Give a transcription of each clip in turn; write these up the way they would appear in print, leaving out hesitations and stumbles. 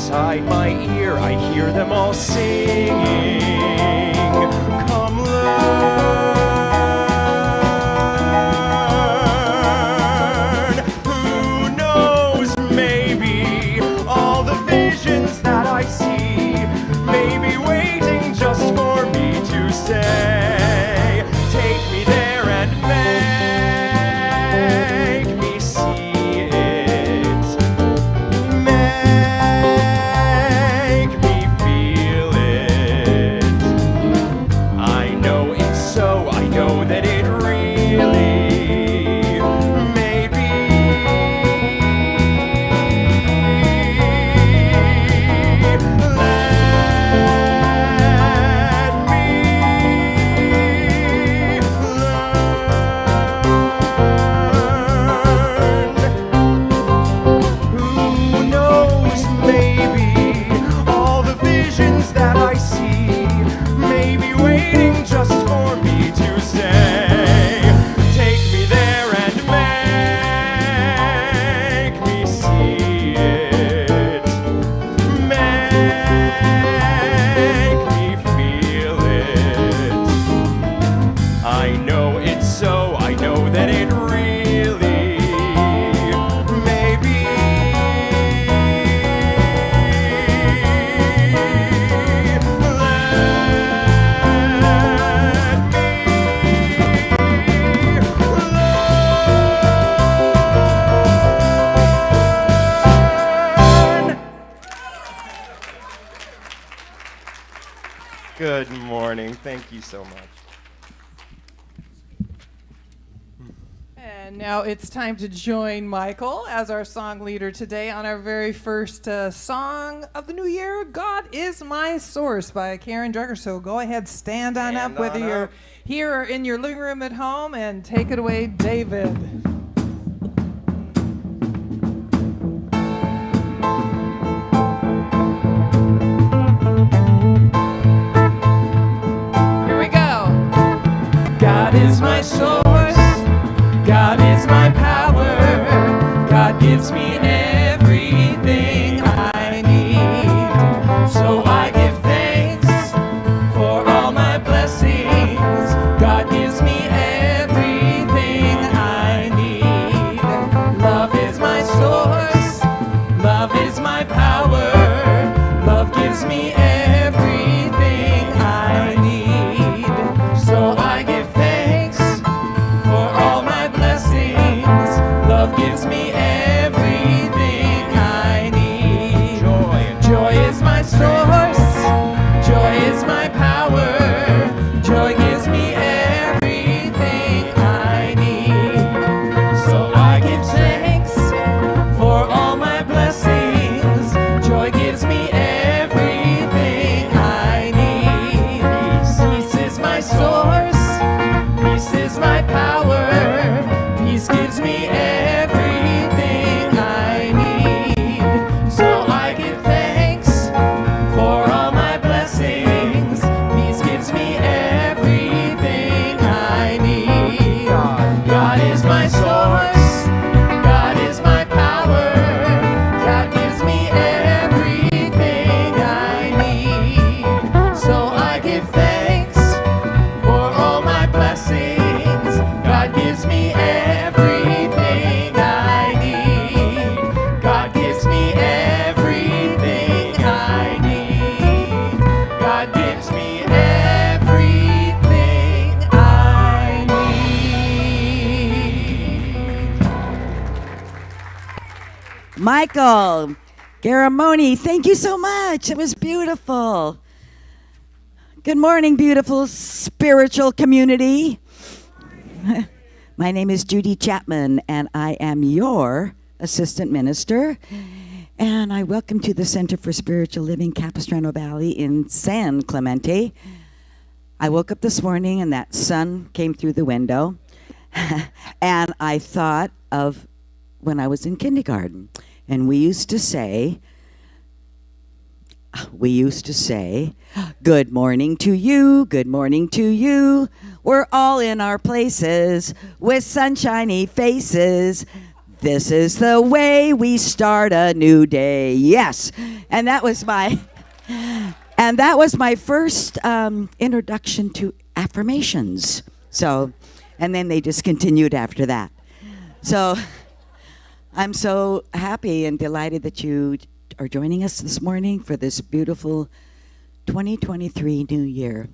inside my ear I hear them all singing. Come learn. Who knows, maybe all the visions that I see may be waiting just for me to say, take me there and make me see it. Make me feel it. I know it's so, I know that it really may be. Let me learn. Who knows, maybe all the visions that I see may be waiting just for me to say, take me there and make me see it. Make me feel it. I know it's so, I know that it really may be. Good morning. Thank you so much. And now it's time to join Michael as our song leader today on our very first song of the new year, God is My Source by Karen Drucker. So go ahead, stand on up, whether you're here or in your living room at home, and take it away, David. Here we go. God is my source. God is my power. God gives me everything I need. So I give thanks for all my blessings. God gives me everything I need. Love is my source. Love is my power. Love gives me everything I need. So I give thanks for all my blessings. Love gives me everything I need. Joy is my source. Joy is my power. Joy gives me everything I need. So I give thanks for all my blessings. Joy gives me everything I need. Peace is my source. Peace is my power. Peace gives me everything I need. So I give thanks for all my blessings. Peace gives me everything I need. God is my source. God is my power. God gives me everything I need. So I give thanks for all my blessings. God gives me everything I need. God gives me everything I need. God gives me everything I need. Michael Garamoni, thank you so much. It was beautiful. Good morning, beautiful spiritual community. My name is Judy Chapman, and I am your assistant minister. And I welcome to the Center for Spiritual Living, Capistrano Valley in San Clemente. I woke up this morning and that sun came through the window. And I thought of when I was in kindergarten. And we used to say, good morning to you, good morning to you. We're all in our places with sunshiny faces. This is the way we start a new day. Yes. And that was my first introduction to affirmations. So, and then they just continued after that. So I'm so happy and delighted that you are joining us this morning for this beautiful 2023 new year.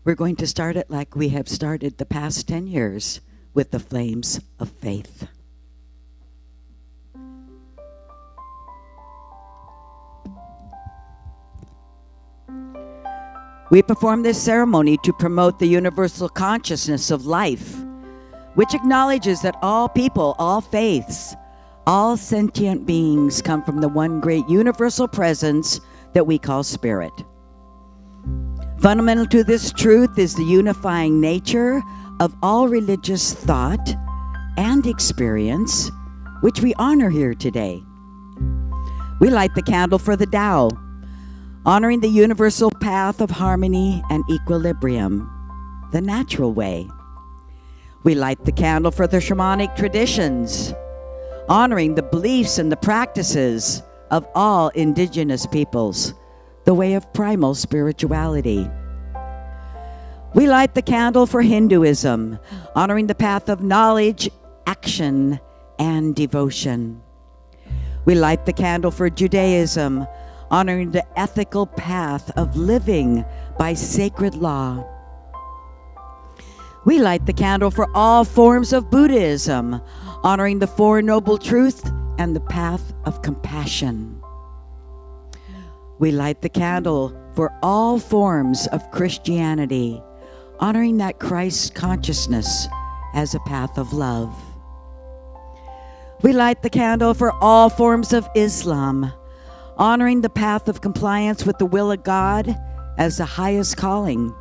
We're going to start it like we have started the past 10 years with the flames of faith. We perform this ceremony to promote the universal consciousness of life, which acknowledges that all people, all faiths, all sentient beings come from the one great universal presence that we call spirit. Fundamental to this truth is the unifying nature of all religious thought and experience, which we honor here today. We light the candle for the Tao, honoring the universal path of harmony and equilibrium, the natural way. We light the candle for the shamanic traditions, honoring the beliefs and the practices of all indigenous peoples, the way of primal spirituality. We light the candle for Hinduism, honoring the path of knowledge, action, and devotion. We light the candle for Judaism, honoring the ethical path of living by sacred law. We light the candle for all forms of Buddhism, honoring the Four Noble Truths and the path of compassion. We light the candle for all forms of Christianity, honoring that Christ consciousness as a path of love. We light the candle for all forms of Islam, honoring the path of compliance with the will of God as the highest calling.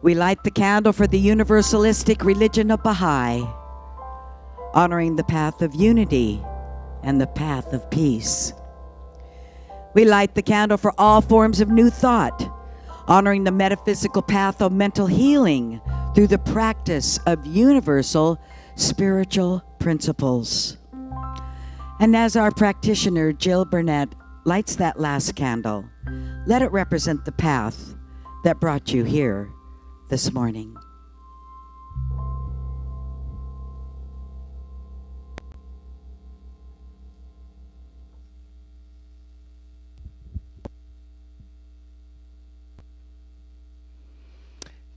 We light the candle for the universalistic religion of Baha'i, honoring the path of unity and the path of peace. We light the candle for all forms of new thought, honoring the metaphysical path of mental healing through the practice of universal spiritual principles. And as our practitioner, Jill Burnett, lights that last candle, let it represent the path that brought you here this morning.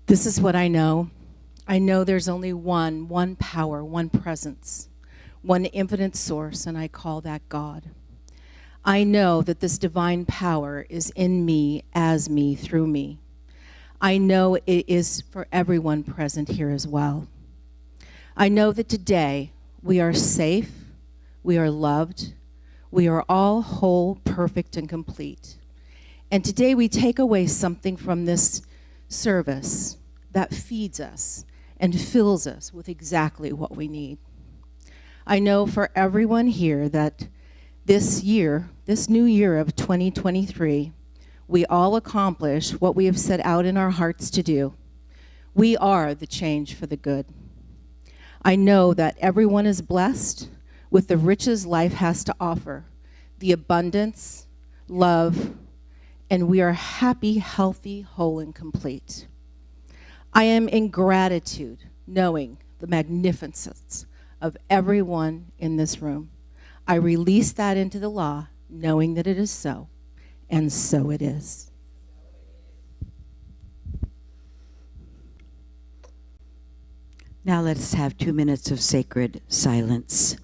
This is what I know. I know there's only one power, one presence, one infinite source, and I call that God. I know that this divine power is in me, as me, through me. I know it is for everyone present here as well. I know that today we are safe, we are loved, we are all whole, perfect, and complete. And today we take away something from this service that feeds us and fills us with exactly what we need. I know for everyone here that this year, this new year of 2023, we all accomplish what we have set out in our hearts to do. We are the change for the good. I know that everyone is blessed with the riches life has to offer, the abundance, love, and we are happy, healthy, whole, and complete. I am in gratitude, knowing the magnificence of everyone in this room. I release that into the law, knowing that it is so, and so it is. Now let's have 2 minutes of sacred silence.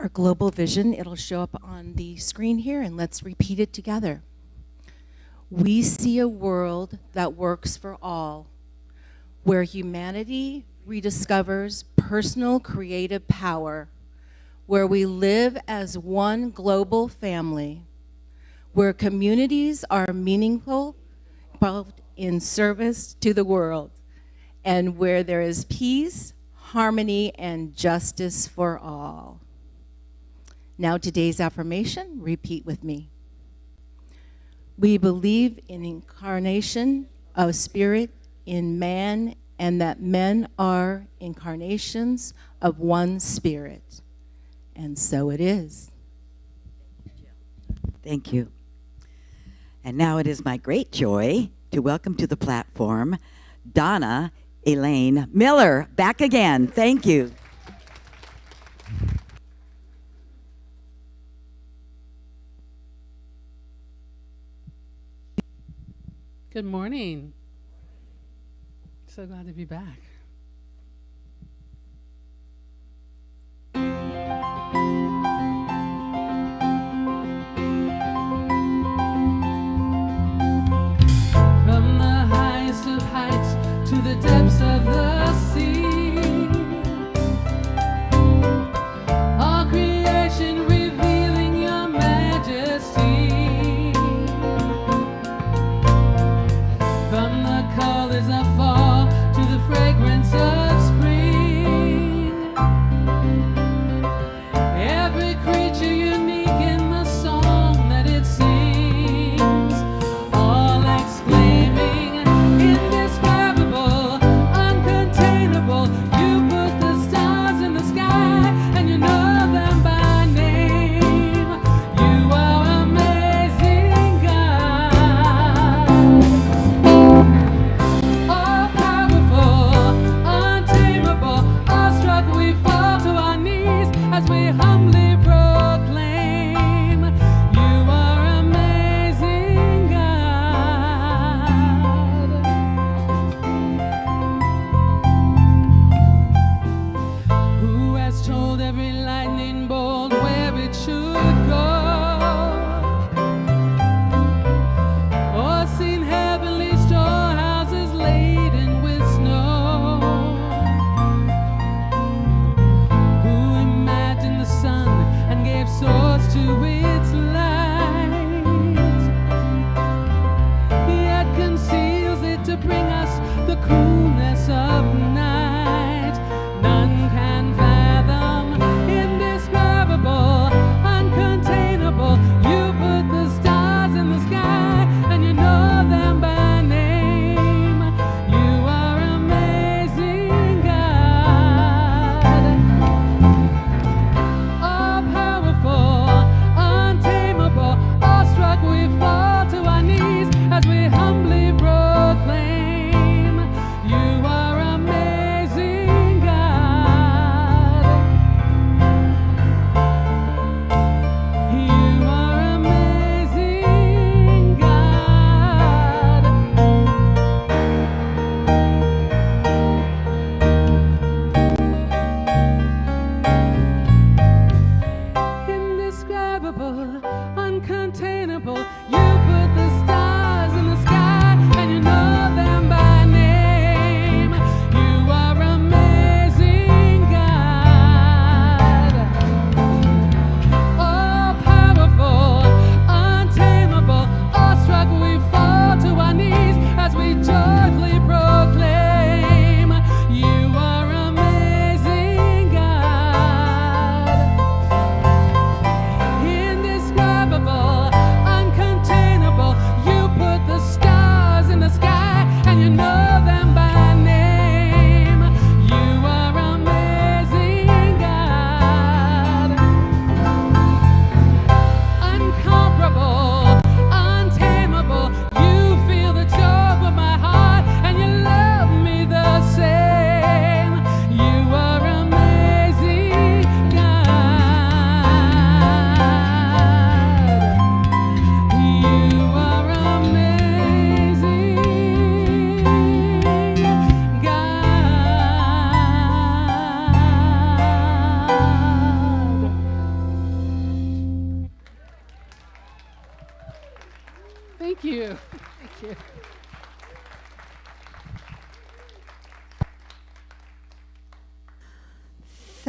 our global vision. It'll show up on the screen here, and let's repeat it together. We see a world that works for all, where humanity rediscovers personal creative power, where we live as one global family, where communities are meaningful, both in service to the world, and where there is peace, harmony, and justice for all. Now today's affirmation, repeat with me. We believe in incarnation of spirit in man, and that men are incarnations of one spirit. And so it is. Thank you. And now it is my great joy to welcome to the platform Donna Elaine Miller. Back again. Thank you. Good morning. So glad to be back. From the highest of heights to the depths of the sea, all creation revealing your majesty. From the colors of fall to the fragrance of spring, every creature unique in the song that it sings, all exclaiming, indescribable, uncontainable. You put the stars in the sky and you know them by name. You are amazing, God. All powerful, untamable, awestruck, we fall to our knees as we humbly proclaim, you are amazing, God. Who has told every lightning bolt where it should go? Or seen heavenly storehouses laden with snow? Who imagined the sun and gave source to its light, yet conceals it to bring us the coolness of night? None can fathom, indescribable, uncontainable. You put the stars in the sky and you know them by name. You are amazing, God. All powerful, untamable, awestruck, we fall to our knees as we humbly proclaim, you are amazing, God. You are amazing, God. Indescribable, uncontainable. You put the stars in the sky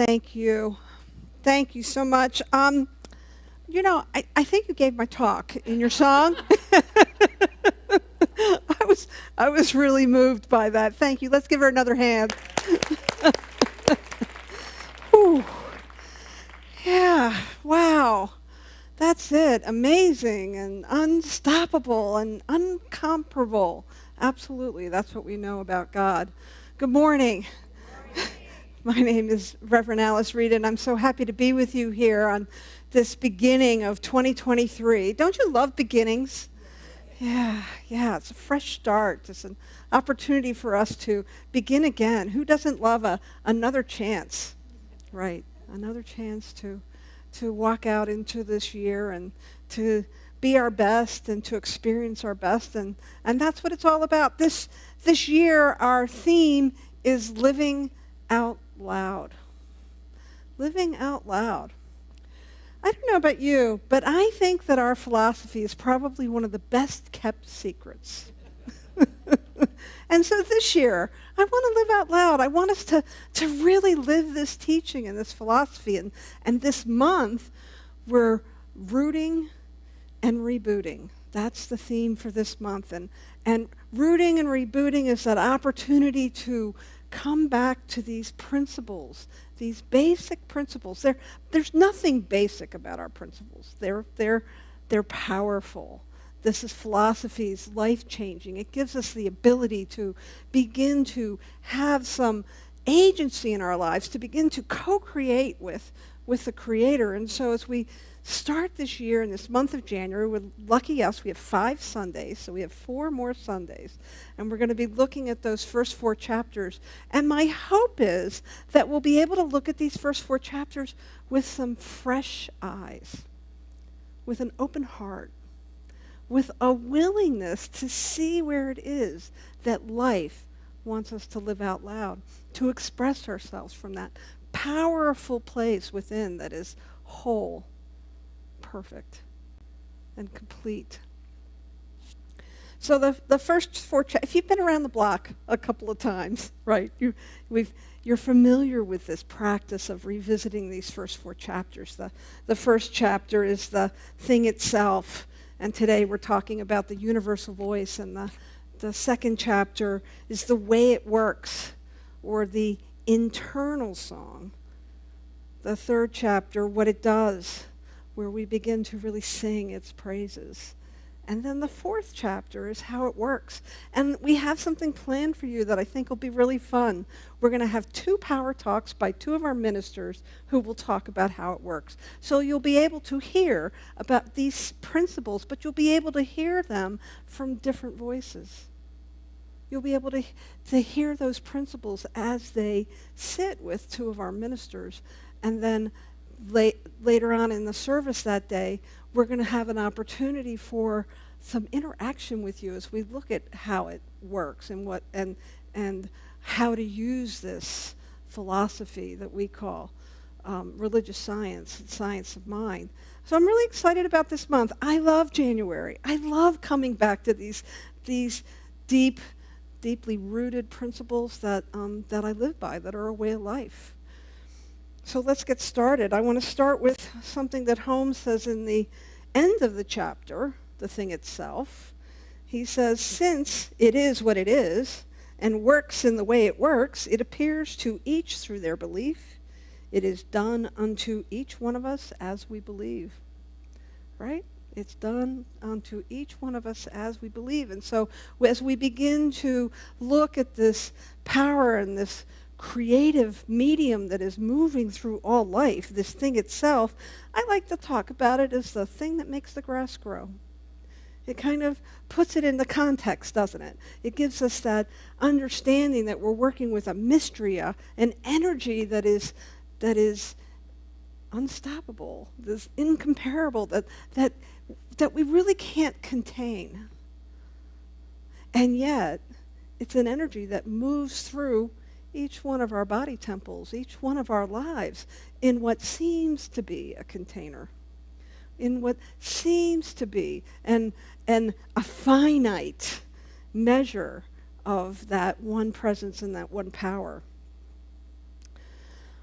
thank you. Thank you so much. I think you gave my talk in your song. I was really moved by that. Thank you. Let's give her another hand. Whew. Yeah, wow. That's it. Amazing and unstoppable and uncomparable. Absolutely. That's what we know about God. Good morning. My name is Reverend Alice Reid, and I'm so happy to be with you here on this beginning of 2023. Don't you love beginnings? Yeah, it's a fresh start. It's an opportunity for us to begin again. Who doesn't love another chance? Right, another chance to walk out into this year and to be our best and to experience our best. And that's what it's all about. This year, our theme is living out loud. Living out loud. I don't know about you, but I think that our philosophy is probably one of the best kept secrets. And so this year, I want to live out loud. I want us to really live this teaching and this philosophy. And this month, we're rooting and rebooting. That's the theme for this month. And rooting and rebooting is that opportunity to come back to these principles, these basic principles. There's nothing basic about our principles. They're powerful. This is philosophy's life-changing. It gives us the ability to begin to have some agency in our lives, to begin to co-create with the Creator. And so as we start this year in this month of January, lucky us, we have 5 Sundays, so we have 4 more Sundays. And we're going to be looking at those first 4 chapters. And my hope is that we'll be able to look at these first 4 chapters with some fresh eyes, with an open heart, with a willingness to see where it is that life wants us to live out loud, to express ourselves from that powerful place within that is whole, perfect, and complete. So the first 4 if you've been around the block a couple of times, right, you're familiar with this practice of revisiting these first 4 chapters. The first chapter is the thing itself. And today we're talking about the universal voice, and the second chapter is the way it works, or the internal song. The third chapter, what it does, where we begin to really sing its praises. And then the 4th chapter is how it works. And we have something planned for you that I think will be really fun. We're going to have 2 power talks by 2 of our ministers who will talk about how it works. So you'll be able to hear about these principles, but you'll be able to hear them from different voices. You'll be able to hear those principles as they sit with 2 of our ministers. And then later on in the service that day, we're going to have an opportunity for some interaction with you as we look at how it works and how to use this philosophy that we call religious science and science of mind. So I'm really excited about this month. I love January. I love coming back to these deeply rooted principles that I live by, that are a way of life. So let's get started. I want to start with something that Holmes says in the end of the chapter, the thing itself. He says, since it is what it is and works in the way it works, it appears to each through their belief. It is done unto each one of us as we believe. Right? It's done unto each one of us as we believe. And so as we begin to look at this power and this creative medium that is moving through all life, this thing itself, I like to talk about it as the thing that makes the grass grow. It kind of puts it in the context, doesn't it? It gives us that understanding that we're working with a mystery, an energy that is unstoppable, this incomparable, that we really can't contain. And yet, it's an energy that moves through each one of our body temples, each one of our lives, in what seems to be a container, in what seems to be a finite measure of that one presence and that one power.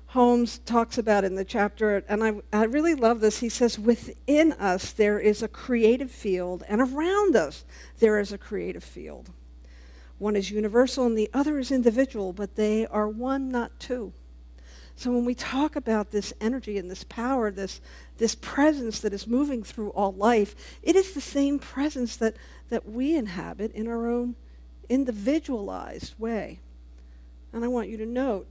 Holmes talks about in the chapter, and I really love this. He says, within us there is a creative field, and around us there is a creative field. One is universal and the other is individual, but they are one, not two. So when we talk about this energy and this power, this presence that is moving through all life, it is the same presence that we inhabit in our own individualized way. And I want you to note,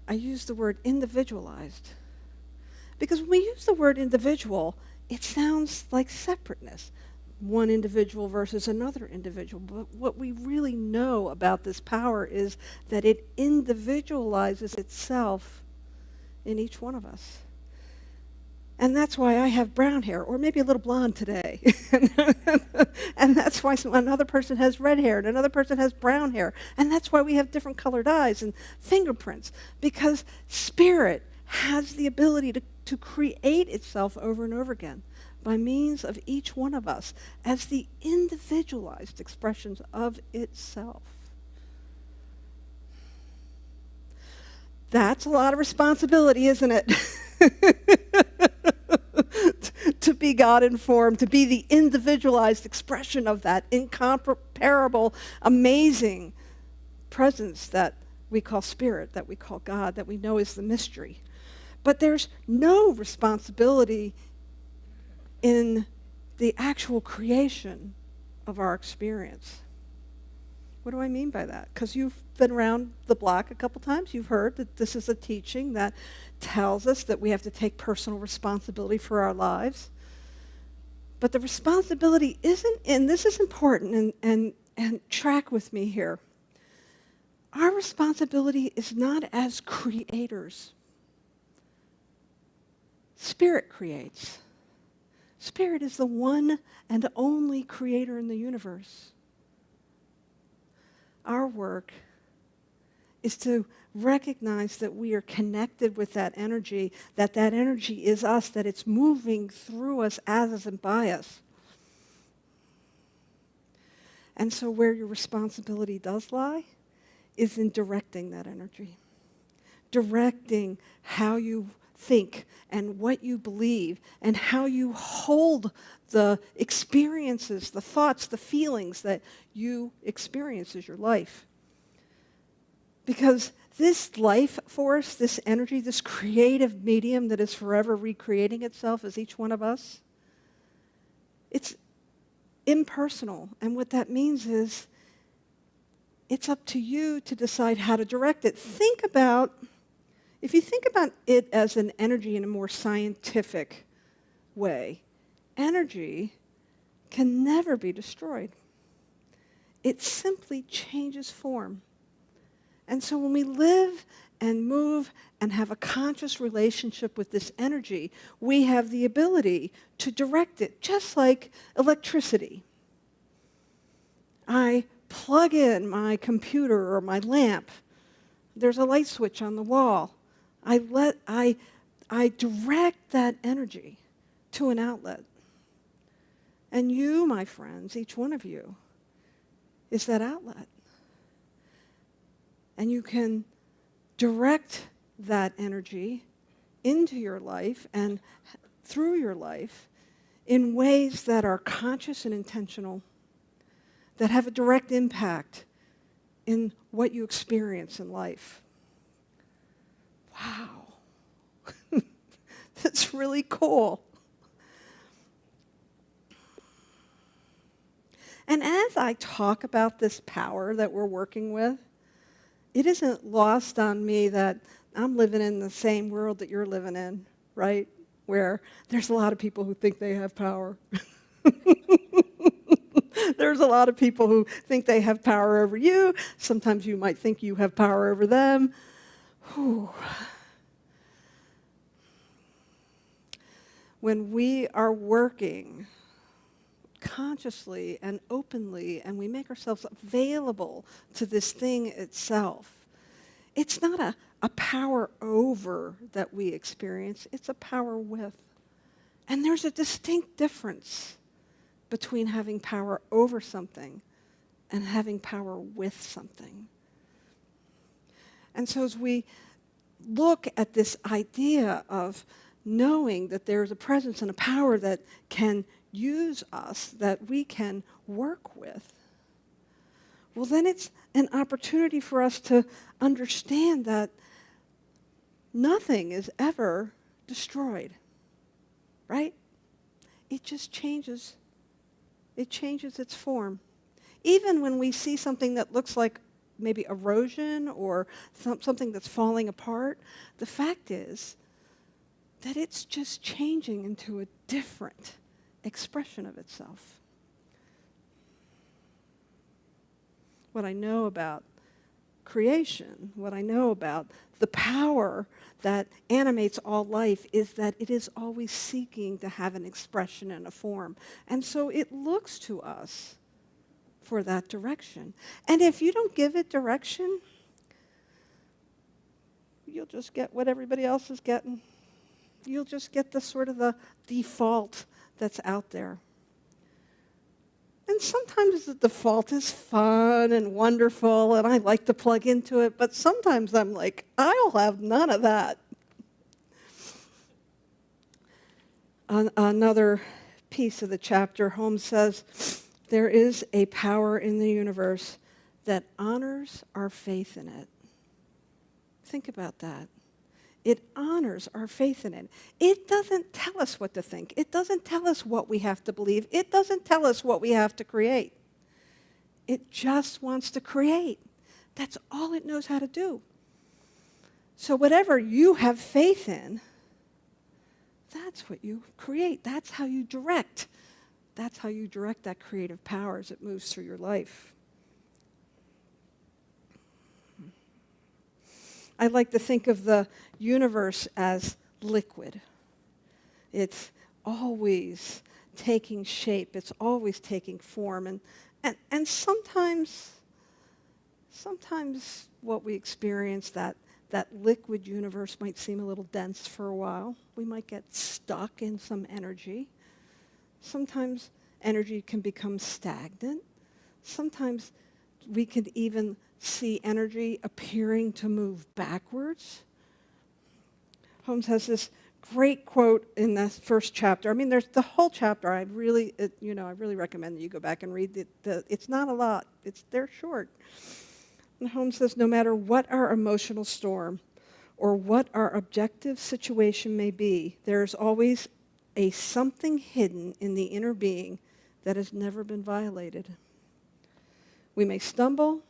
I use the word individualized. Because when we use the word individual, it sounds like separateness. One individual versus another individual. But what we really know about this power is that it individualizes itself in each one of us. And that's why I have brown hair, or maybe a little blonde today. And that's why another person has red hair, and another person has brown hair. And that's why we have different colored eyes and fingerprints. Because spirit has the ability to create itself over and over again by means of each one of us as the individualized expressions of itself. That's a lot of responsibility, isn't it? To be God-informed, to be the individualized expression of that incomparable, amazing presence that we call spirit, that we call God, that we know is the mystery. But there's no responsibility in the actual creation of our experience. What do I mean by that? Because you've been around the block a couple times. You've heard that this is a teaching that tells us that we have to take personal responsibility for our lives. But the responsibility isn't, and this is important, and track with me here. Our responsibility is not as creators. Spirit creates. Spirit is the one and only creator in the universe. Our work is to recognize that we are connected with that energy is us, that it's moving through us as and by us. And so where your responsibility does lie is in directing that energy, directing how you think and what you believe and how you hold the experiences, the thoughts, the feelings that you experience as your life. Because this life force, this energy, this creative medium that is forever recreating itself as each one of us, it's impersonal. And what that means is it's up to you to decide how to direct it. If you think about it as an energy in a more scientific way, energy can never be destroyed. It simply changes form. And so when we live and move and have a conscious relationship with this energy, we have the ability to direct it, just like electricity. I plug in my computer or my lamp. There's a light switch on the wall. I direct that energy to an outlet. And you, my friends, each one of you, is that outlet. And you can direct that energy into your life and through your life in ways that are conscious and intentional, that have a direct impact in what you experience in life. Wow. That's really cool. And as I talk about this power that we're working with, it isn't lost on me that I'm living in the same world that you're living in, right? Where there's a lot of people who think they have power. There's a lot of people who think they have power over you. Sometimes you might think you have power over them. Whew. When we are working consciously and openly, and we make ourselves available to this thing itself, it's not a power over that we experience, it's a power with. And there's a distinct difference between having power over something and having power with something. And so as we look at this idea of knowing that there's a presence and a power that can use us, that we can work with, well, then it's an opportunity for us to understand that nothing is ever destroyed, right? It just changes. It changes its form. Even when we see something that looks like maybe erosion or something that's falling apart, the fact is that it's just changing into a different expression of itself. What I know about creation, what I know about the power that animates all life is that it is always seeking to have an expression and a form. And so it looks to us for that direction. And if you don't give it direction, you'll just get what everybody else is getting. You'll just get the sort of the default that's out there. And sometimes the default is fun and wonderful, and I like to plug into it, but sometimes I'm like, I'll have none of that. Another piece of the chapter, Holmes says, there is a power in the universe that honors our faith in it. Think about that. It honors our faith in it. It doesn't tell us what to think. It doesn't tell us what we have to believe. It doesn't tell us what we have to create. It just wants to create. That's all it knows how to do. So whatever you have faith in, that's what you create. That's how you direct. That's how you direct that creative power as it moves through your life. I like to think of the universe as liquid. It's always taking shape. It's always taking form. And sometimes what we experience, that liquid universe might seem a little dense for a while. We might get stuck in some energy. Sometimes energy can become stagnant. Sometimes we can even see energy appearing to move backwards. Holmes has this great quote in the first chapter. I mean, there's the whole chapter. I really recommend that you go back and read it. It's not a lot. They're short. And Holmes says, no matter what our emotional storm or what our objective situation may be, there's always a something hidden in the inner being that has never been violated. We may stumble,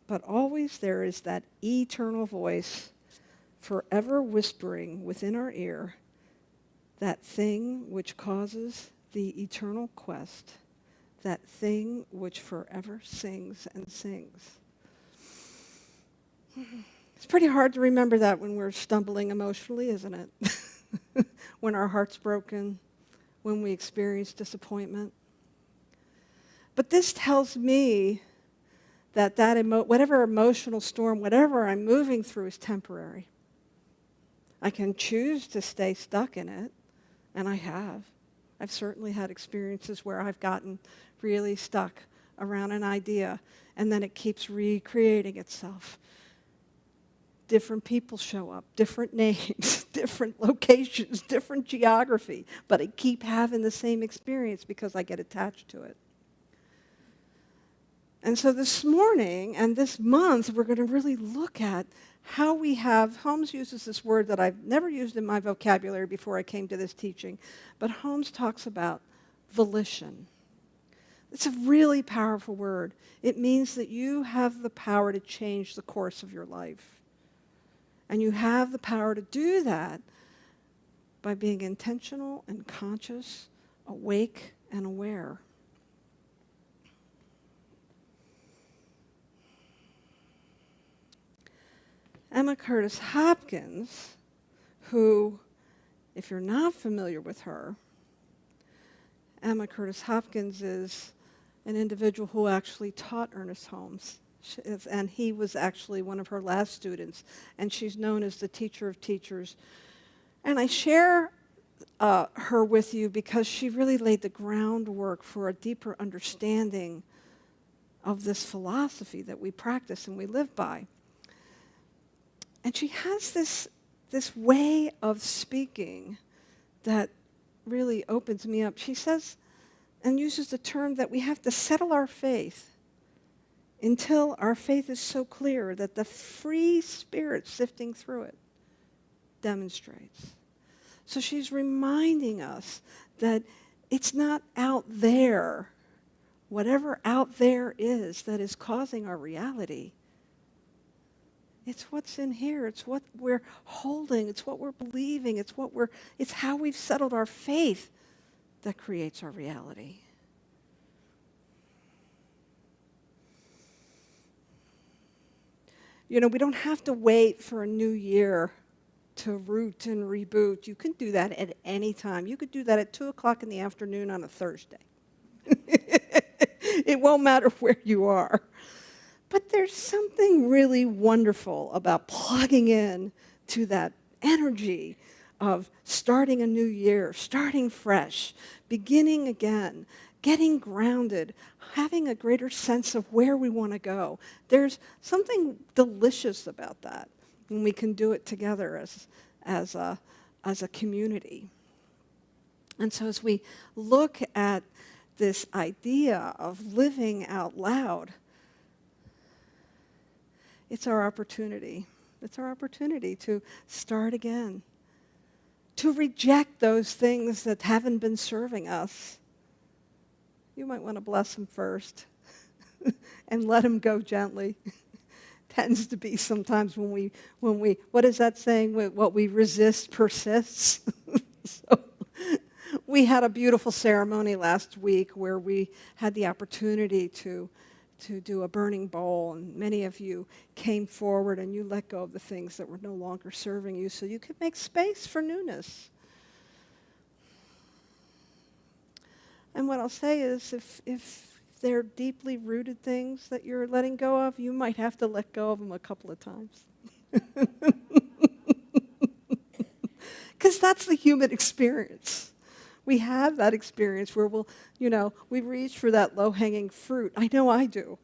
but always there is that eternal voice forever whispering within our ear, that thing which causes the eternal quest, that thing which forever sings and sings. It's pretty hard to remember that when we're stumbling emotionally, isn't it? When our heart's broken, when we experience disappointment. But this tells me that whatever emotional storm, whatever I'm moving through is temporary. I can choose to stay stuck in it, and I have. I've certainly had experiences where I've gotten really stuck around an idea, and then it keeps recreating itself. Different people show up, different names, different locations, different geography, but I keep having the same experience because I get attached to it. And so this morning and this month, we're going to really look at how we have, Holmes uses this word that I've never used in my vocabulary before I came to this teaching, but Holmes talks about volition. It's a really powerful word. It means that you have the power to change the course of your life. And you have the power to do that by being intentional and conscious, awake and aware. Emma Curtis Hopkins, who, if you're not familiar with her, Emma Curtis Hopkins is an individual who actually taught Ernest Holmes. And he was actually one of her last students, and she's known as the teacher of teachers. And I share her with you because she really laid the groundwork for a deeper understanding of this philosophy that we practice and we live by. And she has this this way of speaking that really opens me up. She says and uses the term that we have to settle our faith until our faith is so clear that the free spirit sifting through it demonstrates. So she's reminding us that it's not out there, whatever out there is that is causing our reality. It's what's in here. It's what we're holding. It's what we're believing. It's how we've settled our faith that creates our reality. You know, we don't have to wait for a new year to root and reboot. You can do that at any time. You could do that at 2 o'clock in the afternoon on a Thursday. It won't matter where you are. But there's something really wonderful about plugging in to that energy of starting a new year, starting fresh, beginning again, getting grounded, having a greater sense of where we want to go. There's something delicious about that when we can do it together as a community. And so as we look at this idea of living out loud, it's our opportunity. It's our opportunity to start again, to reject those things that haven't been serving us. You might want to bless them first and let them go gently. Tends to be sometimes when we, what is that saying? What we resist persists. So we had a beautiful ceremony last week where we had the opportunity to do a burning bowl, and many of you came forward and you let go of the things that were no longer serving you so you could make space for newness. And what I'll say is if they're deeply rooted things that you're letting go of, you might have to let go of them a couple of times. Because that's the human experience. We have that experience where we reach for that low-hanging fruit. I know I do.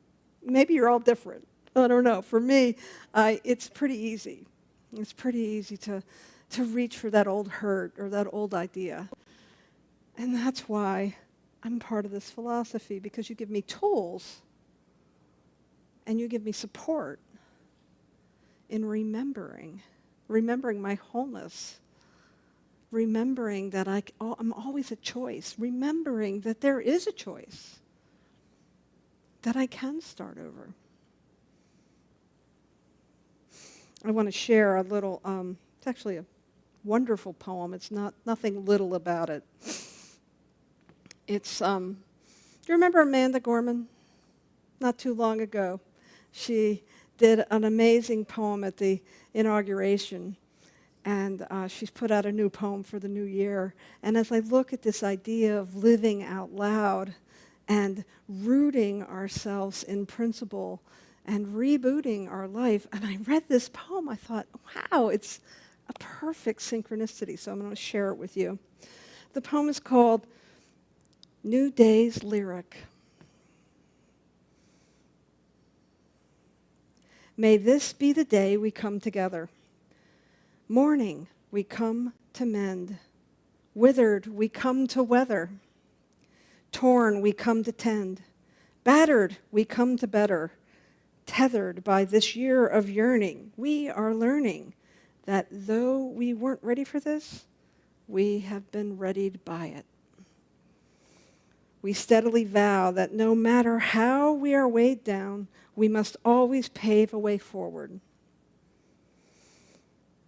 Maybe you're all different. I don't know. For me, it's pretty easy. It's pretty easy to reach for that old hurt or that old idea. And that's why I'm part of this philosophy, because you give me tools and you give me support in remembering my wholeness. Remembering that I'm always a choice. Remembering that there is a choice. That I can start over. I want to share a little, it's actually a wonderful poem. It's nothing little about it. It's, do you remember Amanda Gorman? Not too long ago. She did an amazing poem at the inauguration. And she's put out a new poem for the new year. And as I look at this idea of living out loud and rooting ourselves in principle and rebooting our life, and I read this poem, I thought, wow, it's a perfect synchronicity. So I'm going to share it with you. The poem is called New Day's Lyric. May this be the day we come together. Morning, we come to mend. Withered, we come to weather. Torn, we come to tend. Battered, we come to better. Tethered by this year of yearning, we are learning that though we weren't ready for this, we have been readied by it. We steadily vow that no matter how we are weighed down, we must always pave a way forward.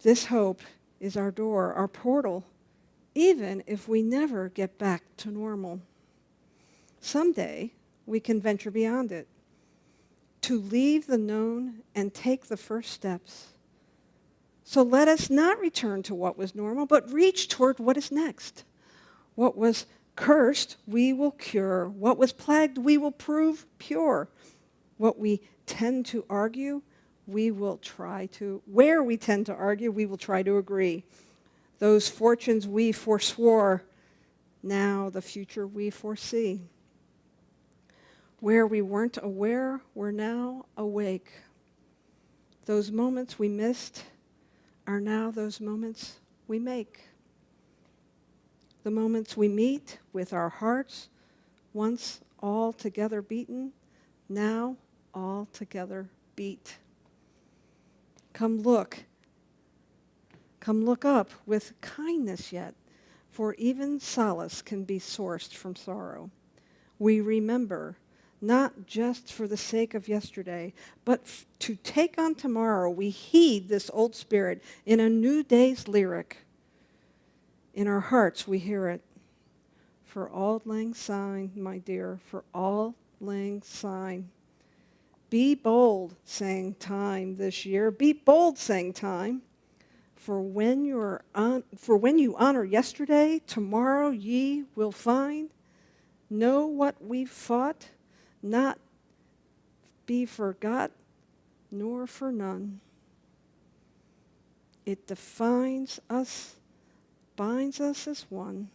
This hope is our door, our portal, even if we never get back to normal. Someday, we can venture beyond it, to leave the known and take the first steps. So let us not return to what was normal, but reach toward what is next. What was cursed, we will cure. What was plagued, we will prove pure. What we tend to argue, where we tend to argue, we will try to agree. Those fortunes we forswore, now the future we foresee. Where we weren't aware, we're now awake. Those moments we missed, are now those moments we make. The moments we meet with our hearts, once all together beaten, now all together beat. Come look up with kindness yet, for even solace can be sourced from sorrow. We remember, not just for the sake of yesterday, but to take on tomorrow. We heed this old spirit in a new day's lyric. In our hearts we hear it. For auld lang syne, my dear, for auld lang syne. Be bold, sang time this year. Be bold, sang time. For when you honor yesterday, tomorrow ye will find. Know what we've fought, not be forgot, nor for none. It defines us, binds us as one.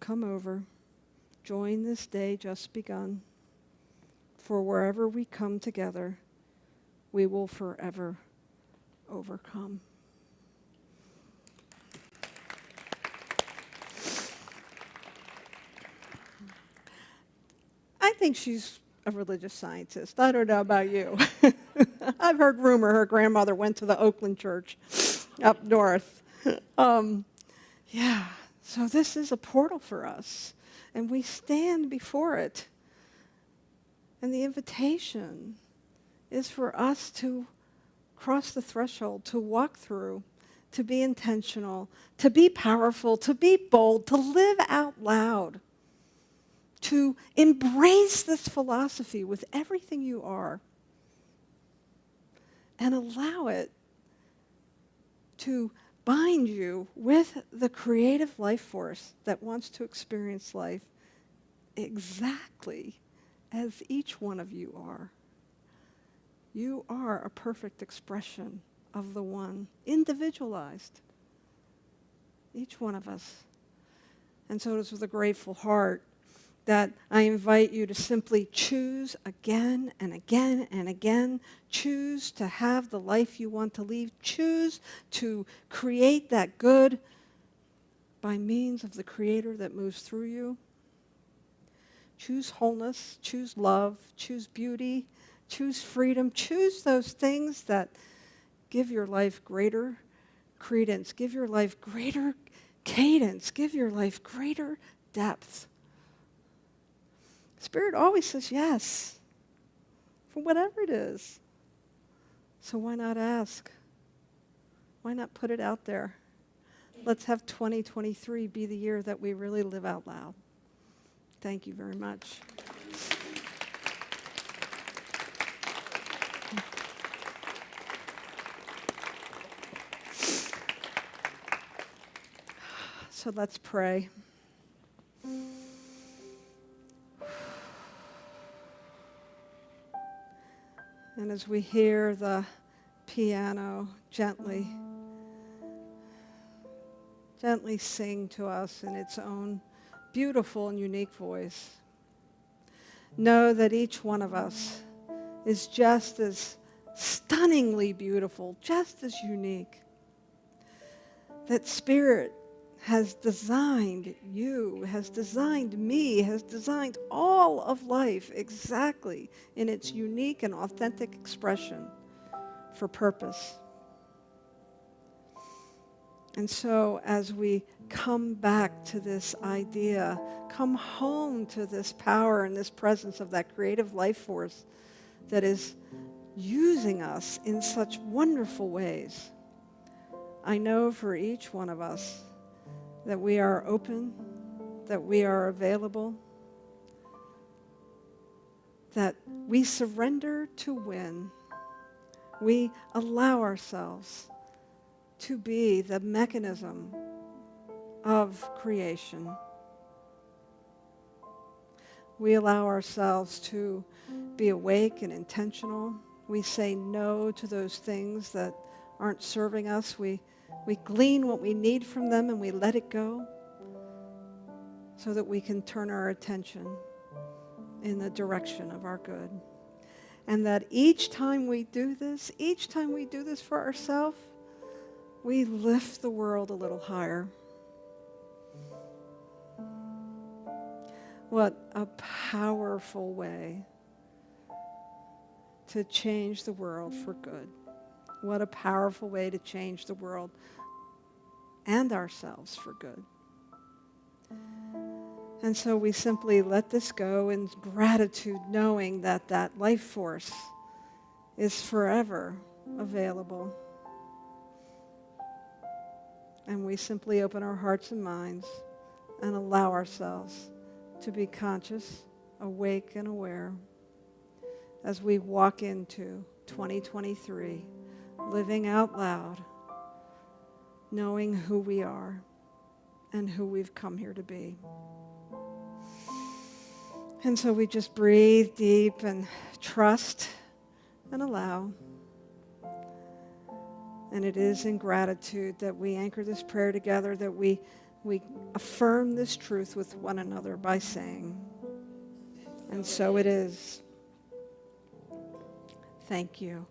Come over, join this day just begun. For wherever we come together, we will forever overcome. I think she's a religious scientist. I don't know about you. I've heard rumor her grandmother went to the Oakland church up north. Yeah, so this is a portal for us, and we stand before it. And the invitation is for us to cross the threshold, to walk through, to be intentional, to be powerful, to be bold, to live out loud, to embrace this philosophy with everything you are, and allow it to bind you with the creative life force that wants to experience life exactly as each one of you are. You are a perfect expression of the one, individualized, each one of us. And so it is with a grateful heart that I invite you to simply choose again and again and again. Choose to have the life you want to lead. Choose to create that good by means of the Creator that moves through you. Choose wholeness, choose love, choose beauty, choose freedom. Choose those things that give your life greater credence, give your life greater cadence, give your life greater depth. Spirit always says yes for whatever it is. So why not ask? Why not put it out there? Let's have 2023 be the year that we really live out loud. Thank you very much. So let's pray. And as we hear the piano gently sing to us in its own beautiful and unique voice, know that each one of us is just as stunningly beautiful, just as unique. That Spirit has designed you, has designed me, has designed all of life exactly in its unique and authentic expression for purpose. And so as we come back to this idea, come home to this power and this presence of that creative life force that is using us in such wonderful ways, I know for each one of us that we are open, that we are available, that we surrender to win. We allow ourselves to be the mechanism of creation. We allow ourselves to be awake and intentional. We say no to those things that aren't serving us. We glean what we need from them and we let it go so that we can turn our attention in the direction of our good. And that each time we do this for ourselves, we lift the world a little higher. What a powerful way to change the world for good. What a powerful way to change the world and ourselves for good. And so we simply let this go in gratitude, knowing that that life force is forever available. And we simply open our hearts and minds and allow ourselves to be conscious, awake, and aware as we walk into 2023, living out loud, knowing who we are and who we've come here to be. And so we just breathe deep and trust and allow. And it is in gratitude that we anchor this prayer together, that we affirm this truth with one another by saying, and so it is. Thank you.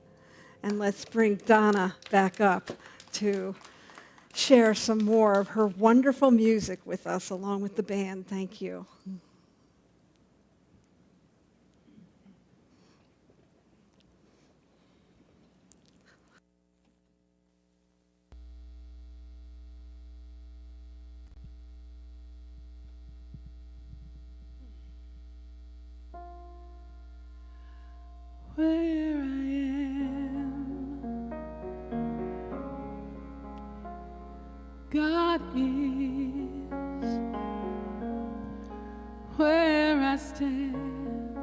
And let's bring Donna back up to share some more of her wonderful music with us along with the band. Thank you. Where I am, God is. Where I stand,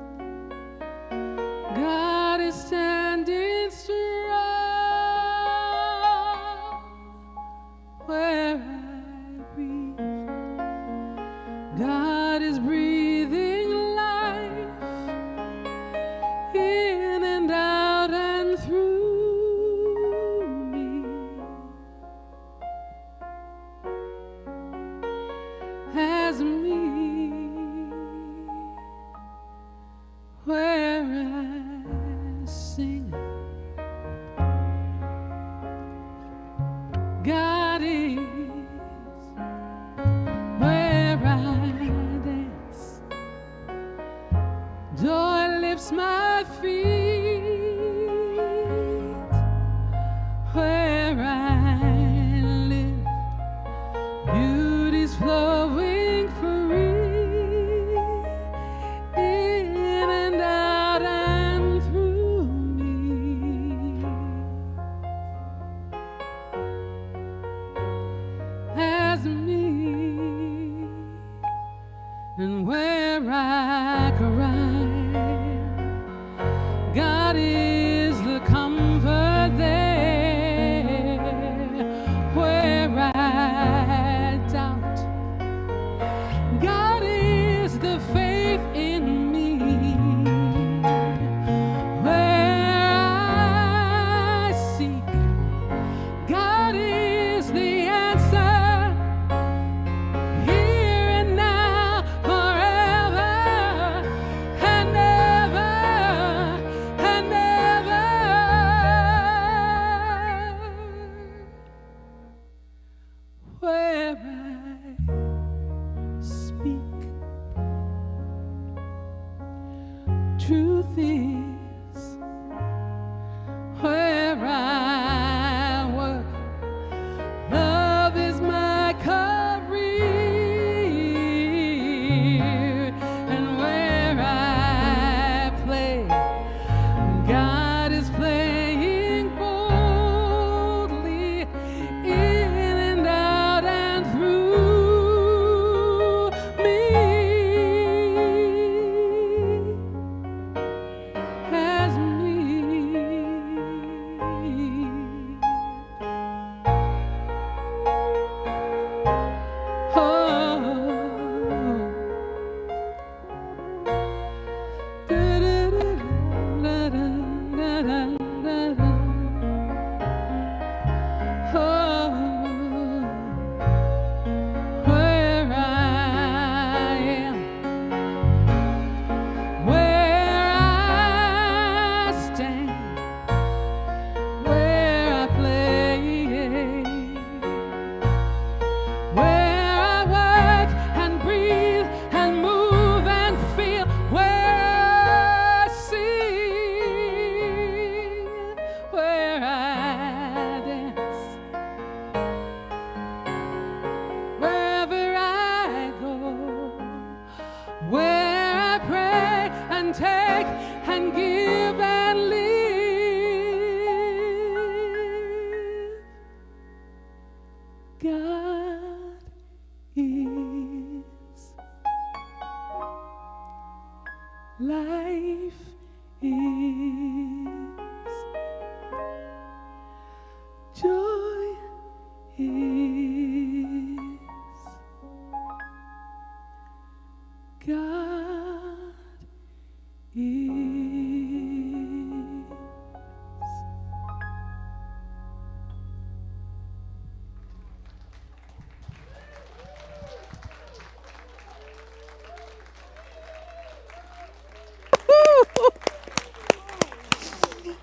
God is standing strong. Where I breathe, God is breathing life in and out and through me.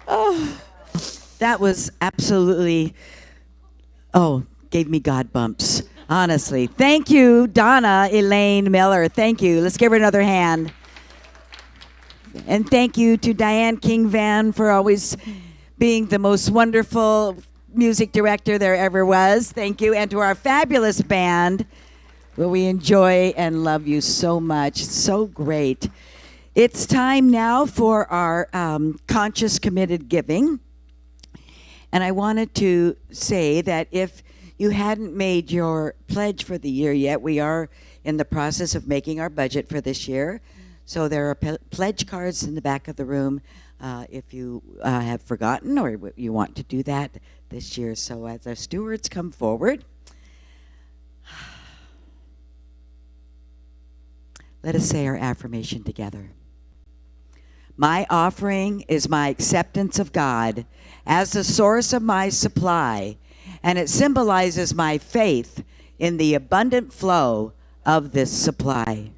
Oh, That was absolutely, gave me God bumps, honestly. Thank you, Donna Elaine Miller. Thank you. Let's give her another hand. And thank you to Diane King Van for always being the most wonderful music director there ever was. Thank you. And to our fabulous band, where we enjoy and love you so much. So great. It's time now for our conscious committed giving. And I wanted to say that if you hadn't made your pledge for the year yet, we are in the process of making our budget for this year. So there are pledge cards in the back of the room if you have forgotten or you want to do that this year. So as our stewards come forward, let us say our affirmation together. My offering is my acceptance of God as the source of my supply, and it symbolizes my faith in the abundant flow of this supply.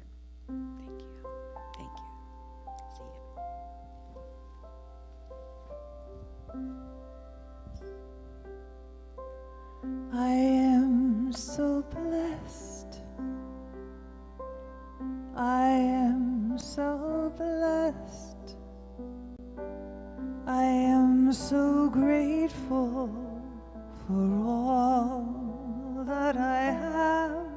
Thank you. Thank you. See you. I am so blessed. I am so blessed. I am so grateful for all that I have.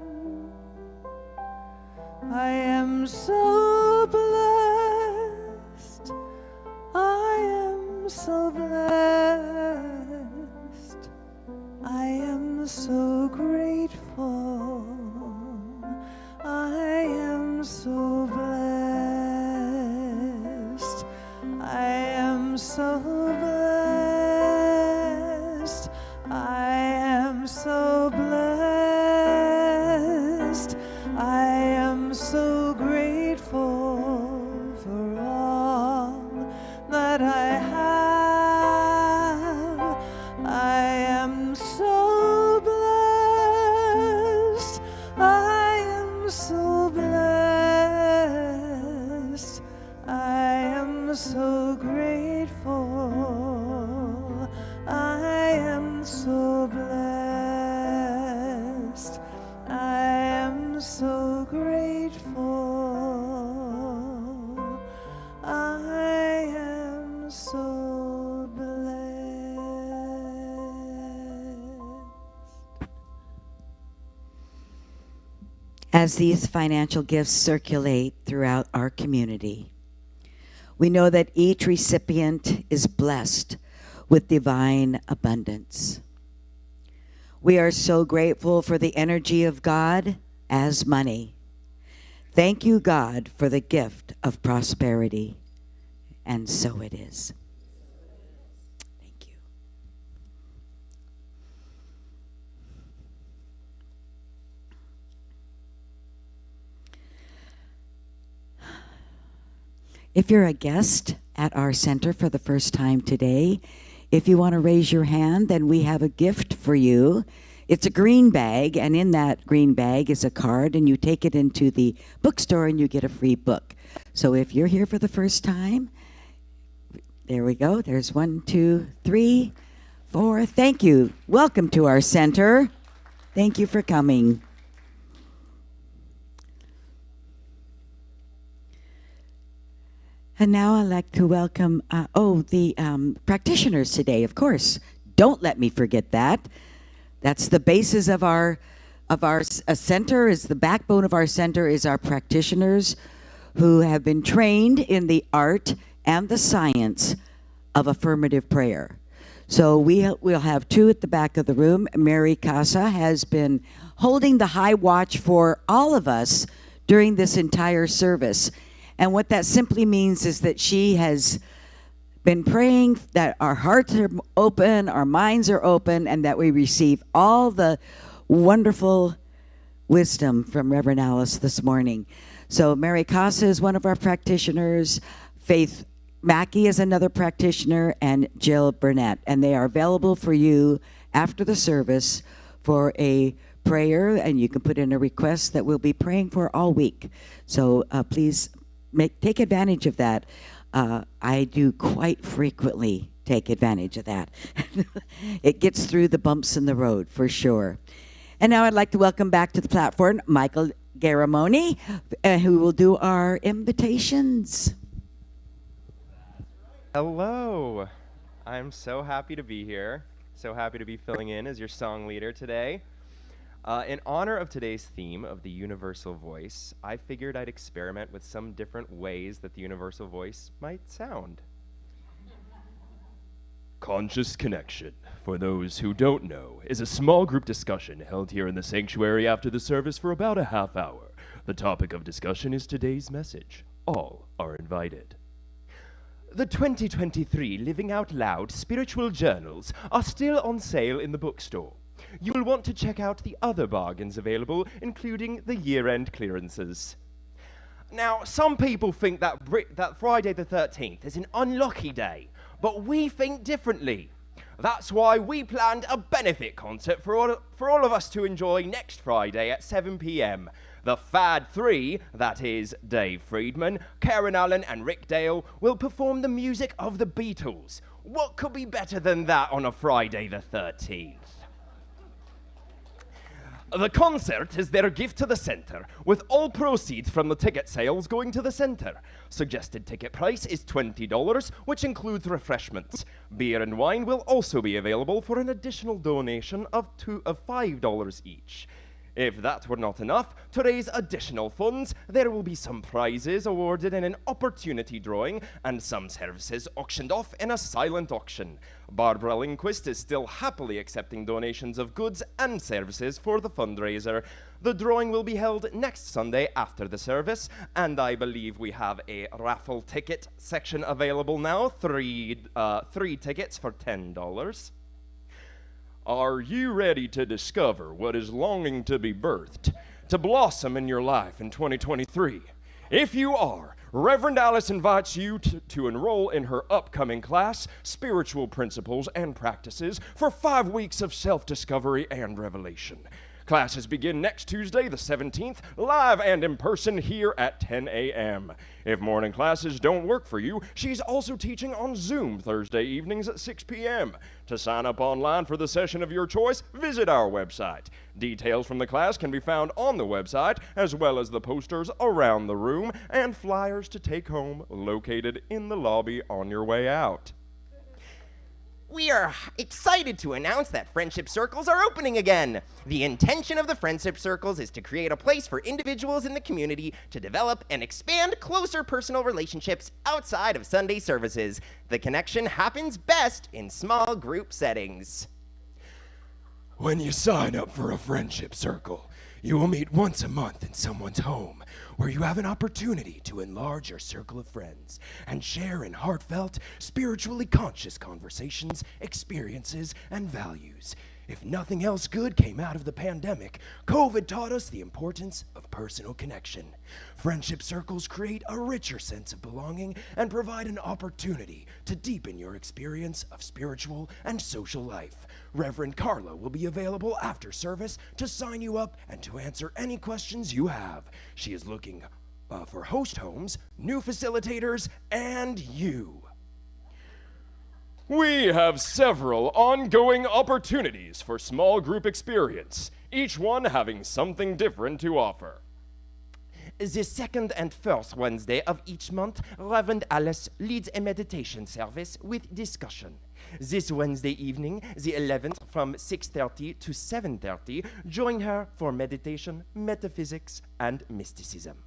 I am so blessed. I am so blessed. I am so grateful. I am so blessed. I am so blessed. I am so blessed. I am so grateful for all that I have. I am so blessed. I am so blessed. I am so grateful. I am so blessed. I am so grateful. I am so blessed. As these financial gifts circulate throughout our community, we know that each recipient is blessed with divine abundance. We are so grateful for the energy of God as money. Thank you, God, for the gift of prosperity. And so it is. Thank you. If you're a guest at our center for the first time today, if you want to raise your hand, then we have a gift for you. It's a green bag, and in that green bag is a card, and you take it into the bookstore and you get a free book. So if you're here for the first time, there we go. There's 1, 2, 3, 4. Thank you. Welcome to our center. Thank you for coming. And now I'd like to welcome, the practitioners today, of course. Don't let me forget that. That's the basis of our center, is the backbone of our center is our practitioners who have been trained in the art and the science of affirmative prayer. So we'll have two at the back of the room. Mary Casa has been holding the high watch for all of us during this entire service. And what that simply means is that she has been praying that our hearts are open, our minds are open, and that we receive all the wonderful wisdom from Reverend Alice this morning. So Mary Casa is one of our practitioners, Faith Mackey is another practitioner, and Jill Burnett. And they are available for you after the service for a prayer, and you can put in a request that we'll be praying for all week. So please take advantage of that. I do quite frequently take advantage of that. It gets through the bumps in the road, for sure. And now I'd like to welcome back to the platform Michael Garamoni, who will do our invitations. Hello. I'm so happy to be here. So happy to be filling in as your song leader today. In honor of today's theme of the universal voice, I figured I'd experiment with some different ways that the universal voice might sound. Conscious Connection, for those who don't know, is a small group discussion held here in the sanctuary after the service for about a half hour. The topic of discussion is today's message. All are invited. The 2023 Living Out Loud spiritual journals are still on sale in the bookstore. You will want to check out the other bargains available, including the year-end clearances. Now, some people think that Friday the 13th is an unlucky day, but we think differently. That's why we planned a benefit concert for all of us to enjoy next Friday at 7 p.m. The Fad 3, that is Dave Friedman, Karen Allen, and Rick Dale, will perform the music of the Beatles. What could be better than that on a Friday the 13th? The concert is their gift to the center, with all proceeds from the ticket sales going to the center. Suggested ticket price is $20, which includes refreshments. Beer and wine will also be available for an additional donation of $5 each. If that were not enough, to raise additional funds, there will be some prizes awarded in an opportunity drawing and some services auctioned off in a silent auction. Barbara Lindquist is still happily accepting donations of goods and services for the fundraiser. The drawing will be held next Sunday after the service, and I believe we have a raffle ticket section available now, three tickets for $10. Are you ready to discover what is longing to be birthed, to blossom in your life in 2023? If you are, Reverend Alice invites you to enroll in her upcoming class, Spiritual Principles and Practices, for 5 weeks of self-discovery and revelation. Classes begin next Tuesday, the 17th, live and in person here at 10 a.m. If morning classes don't work for you, she's also teaching on Zoom Thursday evenings at 6 p.m. To sign up online for the session of your choice, visit our website. Details from the class can be found on the website, as well as the posters around the room and flyers to take home located in the lobby on your way out. We are excited to announce that Friendship Circles are opening again. The intention of the Friendship Circles is to create a place for individuals in the community to develop and expand closer personal relationships outside of Sunday services. The connection happens best in small group settings. When you sign up for a Friendship Circle, you will meet once a month in someone's home, where you have an opportunity to enlarge your circle of friends and share in heartfelt, spiritually conscious conversations, experiences, and values. If nothing else good came out of the pandemic, COVID taught us the importance of personal connection. Friendship circles create a richer sense of belonging and provide an opportunity to deepen your experience of spiritual and social life. Reverend Carla will be available after service to sign you up and to answer any questions you have. She is looking for host homes, new facilitators, and you. We have several ongoing opportunities for small group experience, each one having something different to offer. The second and first Wednesday of each month, Reverend Alice leads a meditation service with discussion. This Wednesday evening, the 11th, from 6:30 to 7:30, join her for meditation, metaphysics, and mysticism.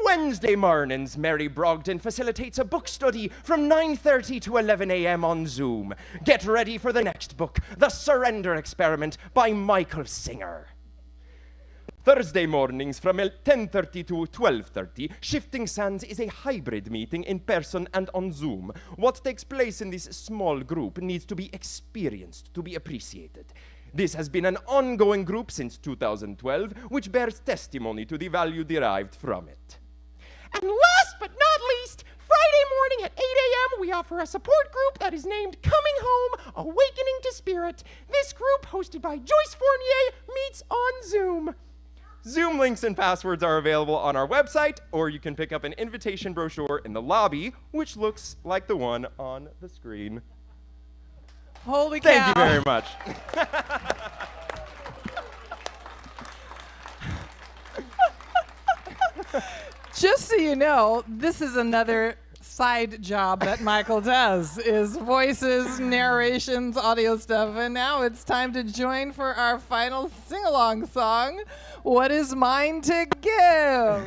Wednesday mornings, Mary Brogden facilitates a book study from 9:30 to 11 a.m. on Zoom. Get ready for the next book, The Surrender Experiment by Michael Singer. Thursday mornings from 10:30 to 12:30, Shifting Sands is a hybrid meeting in person and on Zoom. What takes place in this small group needs to be experienced to be appreciated. This has been an ongoing group since 2012, which bears testimony to the value derived from it. And last but not least, Friday morning at 8 a.m., we offer a support group that is named Coming Home, Awakening to Spirit. This group, hosted by Joyce Fournier, meets on Zoom. Zoom links and passwords are available on our website, or you can pick up an invitation brochure in the lobby, which looks like the one on the screen. Holy cow. Thank you very much. Just so you know, this is another side job that Michael does, is voices, narrations, audio stuff. And now it's time to join for our final sing-along song, What Is Mine to Give?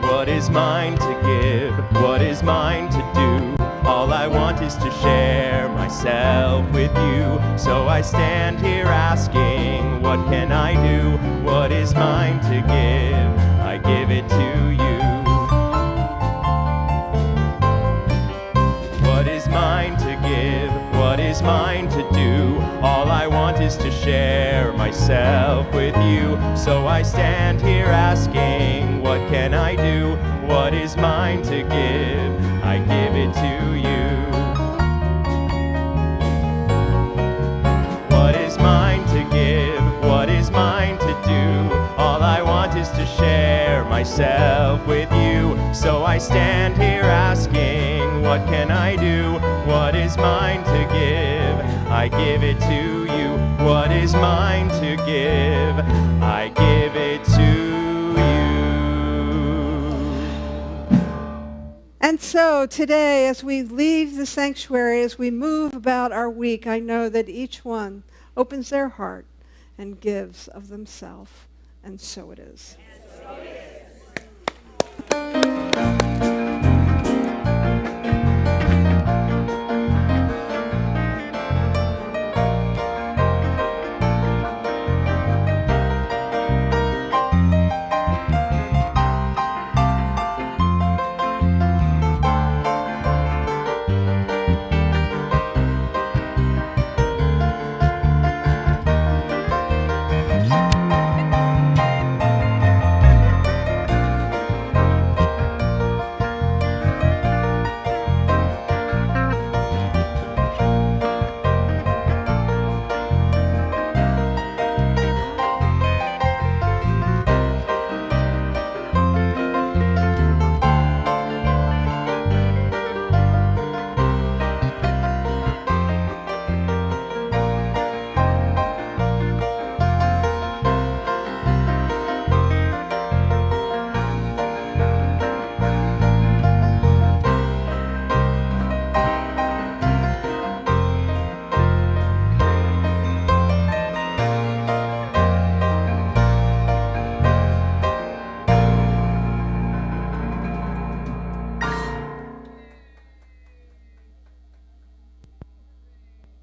What is mine to give? What is mine to do? All I want is to share myself with you. So I stand here asking, what can I do? What is mine to give? I give it to you. What is mine to give? What is mine to do? All I want is to share myself with you. So I stand here asking, what can I do? What is mine to give? I give it to you. What is mine to give? What is mine to do? All I want is to share myself with you. So I stand here asking, what can I do? What is mine to give? I give it to you. What is mine to give? I give it to you. And so today, as we leave the sanctuary, as we move about our week, I know that each one opens their heart and gives of themselves. And so it is.